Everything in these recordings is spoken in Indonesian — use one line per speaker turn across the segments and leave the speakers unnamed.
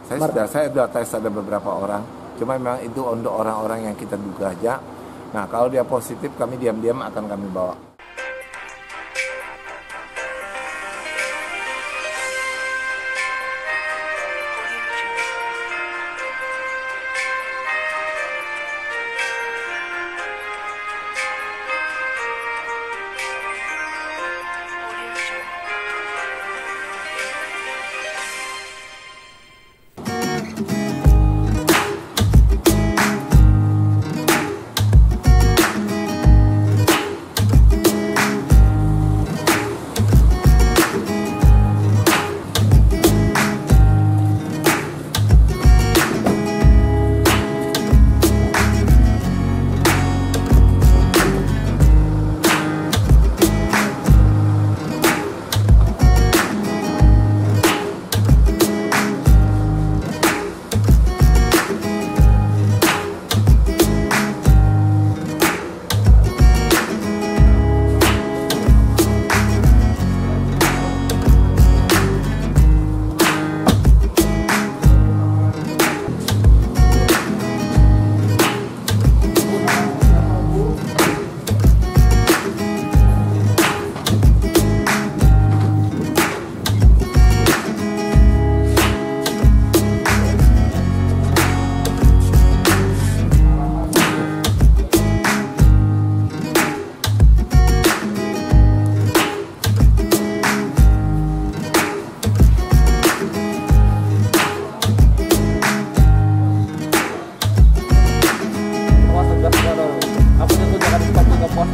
Saya sudah tes ada beberapa orang. Cuma memang itu untuk orang-orang yang kita duga aja. Nah, kalau dia positif, kami diam-diam akan kami bawa.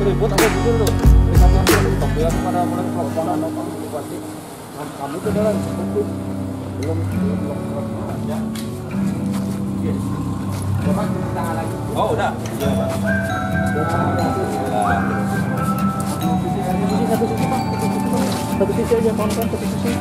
ribut aku jujur tuh kamu tuh dalam belum ya. Coba tangan lagi. Oh udah. Satu sisi pak, satu sisi aja konten satu sisi.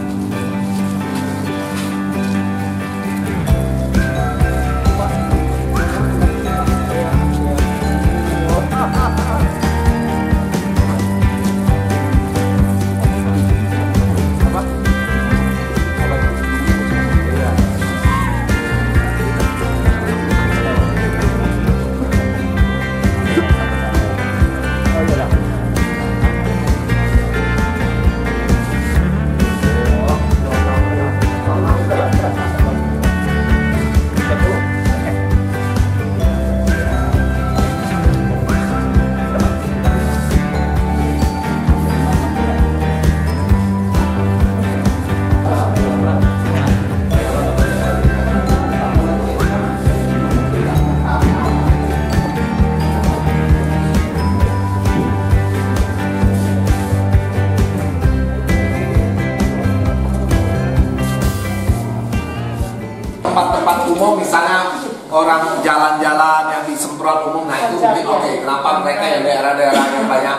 Tempat-tempat umum misalnya orang jalan-jalan yang disemprot umum, nah itu mungkin oke. Kenapa mereka yang daerah-daerah yang banyak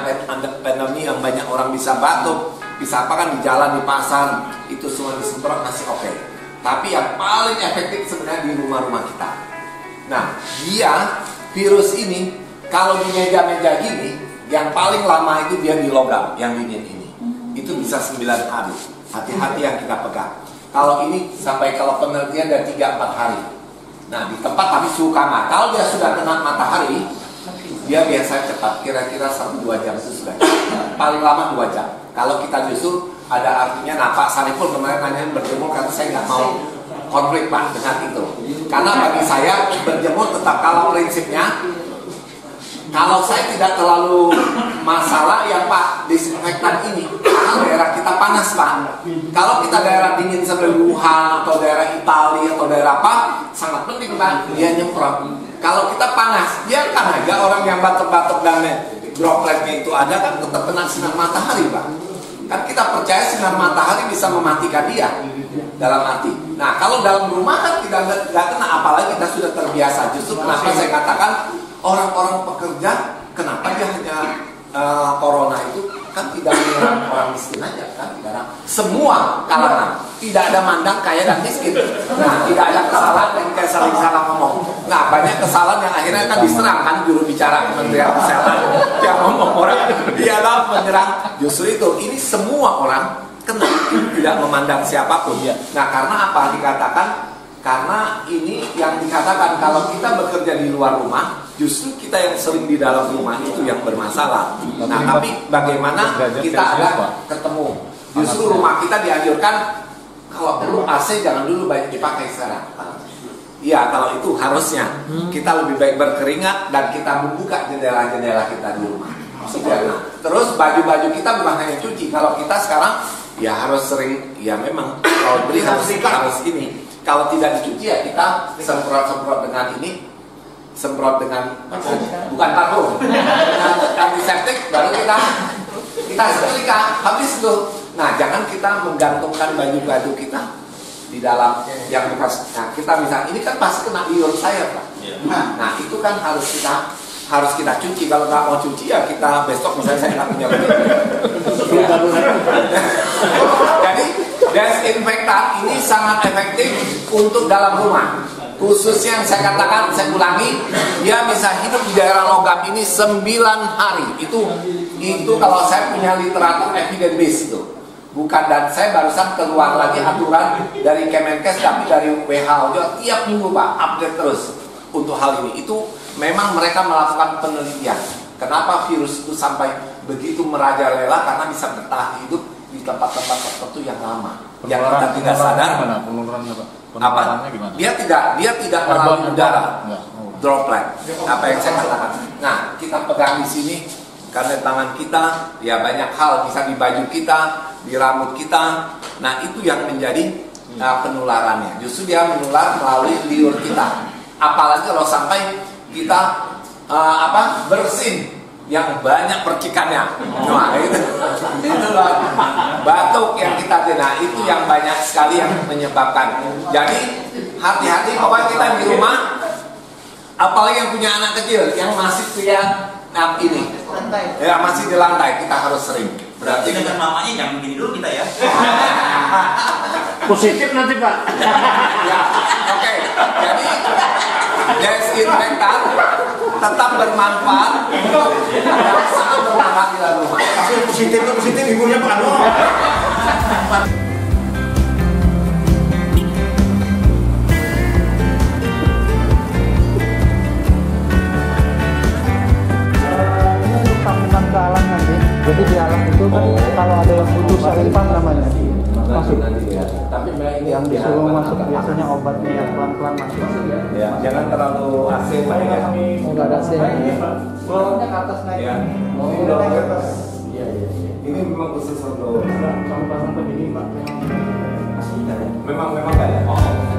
pandemi, yang banyak orang bisa batuk, bisa apa kan di jalan, di pasar, itu semua disemprot masih oke. Tapi yang paling efektif sebenarnya di rumah-rumah kita. Nah, virus ini kalau di meja-meja gini, yang paling lama itu dia di logam, yang dingin ini. Itu bisa 9 hari. Hati-hati yang kita pegang. Kalau ini sampai kalau penelitian dari 3-4 hari. Nah di tempat tapi suhu kamar. Kalau dia sudah kena matahari, dia biasanya cepat. Kira-kira 1-2 jam itu sudah. Paling lama 2 jam. Kalau kita justru ada artinya. Nah Pak Sariful kemarin nanya berjemur karena saya nggak mau konflik Pak dengan itu. Karena bagi saya berjemur tetap kalau prinsipnya. Kalau saya tidak terlalu masalah ya Pak disinfektan ini karena daerah kita panas Pak. Kalau kita daerah dingin seperti Wuhan atau daerah Italia atau daerah apa sangat penting Pak dia nyemprot. Kalau kita panas biarkan aja orang yang batuk-batuk dan dropletnya itu ada kan tetap kena sinar matahari Pak. Kan kita percaya sinar matahari bisa mematikan dia dalam arti. Nah kalau dalam rumah kan tidak kena, apalagi kita sudah terbiasa. Justru kenapa saya katakan orang-orang pekerja, kenapa dia hanya corona itu kan tidak menyerang orang miskin aja kan, tidak semua kalangan, tidak ada mandang kaya dan miskin. Nah, tidak ada kesalahan yang kayak saling salah ngomong. Nah, banyak kesalahan yang akhirnya kan diserang kan juru bicara Kementerian Kesehatan yang ngomong orang dia lah menyerang. Justru itu, ini semua orang kena, tidak memandang siapapun. Nah, karena apa dikatakan Karena ini yang dikatakan kalau kita bekerja di luar rumah, justru kita yang sering di dalam rumah itu yang bermasalah. Nah, tapi bagaimana kita ada ketemu? Justru rumah kita dianjurkan kalau perlu AC jangan dulu banyak dipakai sekarang. Iya, kalau itu harusnya kita lebih baik berkeringat dan kita membuka jendela-jendela kita di rumah. Nah, terus baju-baju kita bukan hanya cuci. Kalau kita sekarang ya harus sering, ya memang kalau beli harus ini. Kalau tidak dicuci ya kita semprot dengan ini, semprot dengan bukan parfum, dengan antiseptik, baru kita setrika habis tuh. Nah, jangan kita menggantungkan baju-baju kita di dalam yang bekas. Nah, kita misalnya ini kan pasti kena liur saya, Pak. Nah, itu kan harus kita cuci. Kalau nggak mau cuci ya kita besok misalnya saya nggak punya baju. Jadi desinfektan ini sangat efektif untuk dalam rumah. Khususnya yang saya katakan, saya ulangi, dia bisa hidup di daerah logam ini 9 hari. Itu kalau saya punya literatur evidence base itu. Bukan, dan saya barusan keluar lagi aturan dari Kemenkes tapi dari WHO juga tiap minggu Pak update terus untuk hal ini. Itu memang mereka melakukan penelitian. Kenapa virus itu sampai begitu merajalela, karena bisa bertahan hidup di tempat-tempat tertentu yang lama. Yang kita tidak sadar. Apa? Dia tidak melalui udara. Droplet. Apa yang saya katakan. Nah, kita pegang di sini karena tangan kita, ya banyak hal bisa di baju kita, di rambut kita. Nah, itu yang menjadi penularannya. Justru dia menular melalui liur kita. Apalagi kalau sampai kita bersin yang banyak percikannya. Nah, itulah batuk yang kita nah itu yang banyak sekali yang menyebabkan. Jadi hati-hati pokoknya kita di rumah, apalagi yang punya anak kecil yang masih ini ya masih di lantai, kita harus sering. Berarti
dengan mamanya jangan begini dulu kita ya.
Positif nanti Pak.
Ya, oke. Jadi desinfektan tetap bermanfaat untuk sangat bermanfaat di dalam rumah.
Tapi positif ibunya Pak Anu.
Sambungan ke alam nanti. Jadi di alam itu kan kalau ada yang butuh saripang namanya masuk
nanti ya. Tapi ini
yang disuruh masuk biasanya obatnya yang pelan-pelan masuk.
Ya, jangan terlalu AC Pak ya.
Enggak ada AC. Bawahnya ke atas naik.
Ya.
Oh, udah naik ke atas. Iya.
Ini memang khusus untuk
Sampai begini Pak.
memang enggak ya. Oh.